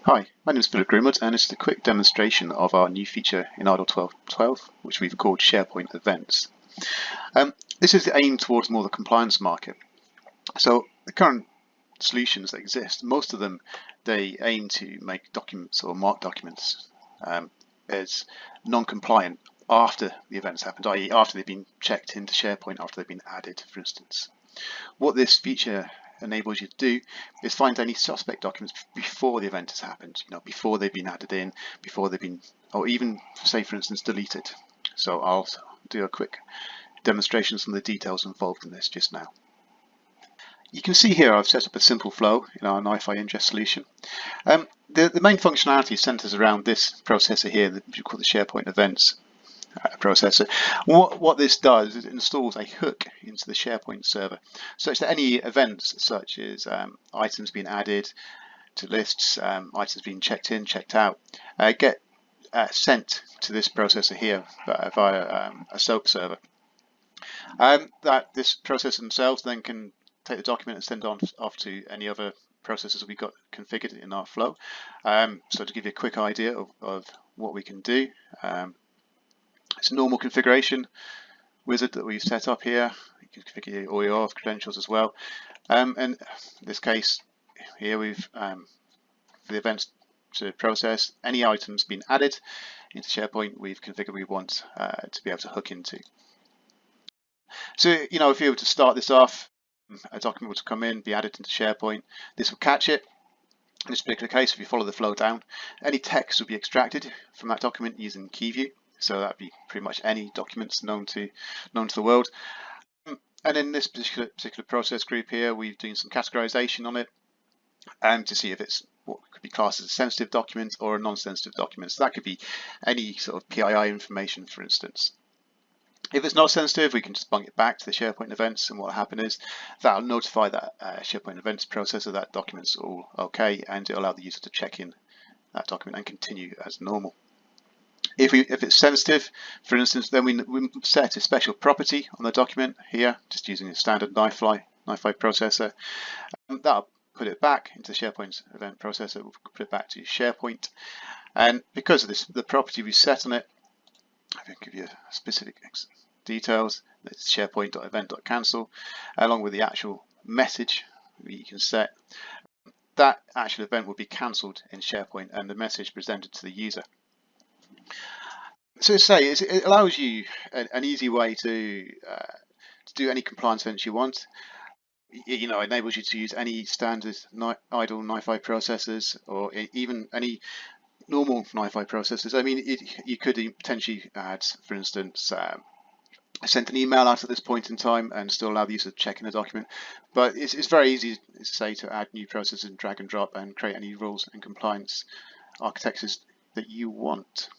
Hi, my name is Philip Grimwood, and this is a quick demonstration of our new feature in IDLE 12.12, which we've called SharePoint Events. This is aimed towards more the compliance market. So the current solutions that exist, most of them, they aim to make documents or mark documents as non-compliant after the events happened, i.e. after they've been checked into SharePoint, after they've been added, for instance. What this feature enables you to do is find any suspect documents before the event has happened, before they've been added in, before they've been, or even, say for instance, deleted. So I'll do a quick demonstration of some of the details involved in this just now. You can see here I've set up a simple flow in our NiFi ingest solution. The main functionality centers around this processor here that we call the SharePoint Events processor. What this does is it installs a hook into the SharePoint server such that any events such as items being added to lists, items being checked in, checked out, get sent to this processor here via a SOAP server. That this processor themselves then can take the document and send on off to any other processes we've got configured in our flow. So to give you a quick idea of what we can do, it's a normal configuration wizard that we've set up here. You can configure all your auth credentials as well. And in this case, here we've for the events to process any items being added into SharePoint, we've configured we want to be able to hook into. So, if you were to start this off, a document were to come in, be added into SharePoint, this will catch it. In this particular case, if you follow the flow down, any text will be extracted from that document using KeyView. So that'd be pretty much any documents known to the world. And in this particular process group here, we've done some categorization on it to see if it's what could be classed as a sensitive document or a non-sensitive document. So that could be any sort of PII information, for instance. If it's not sensitive, we can just bung it back to the SharePoint events, and what will happen is that'll notify that SharePoint events processor that document's all okay, and it'll allow the user to check in that document and continue as normal. If it's sensitive, for instance, then we set a special property on the document here, just using a standard NiFi processor. That'll put it back into the SharePoint event processor. We'll put it back to SharePoint, and because of this, the property we set on it, I can give you specific details. It's SharePoint.event.cancel, along with the actual message you can set. That actual event will be cancelled in SharePoint, and the message presented to the user. So it allows you an easy way to do any compliance events you want. It enables you to use any standard idle NiFi processors, or even any normal NiFi processors. I mean, you could potentially add, for instance, send an email out at this point in time and still allow the user to check in a document. But it's very easy, to add new processes and drag and drop and create any rules and compliance architectures that you want.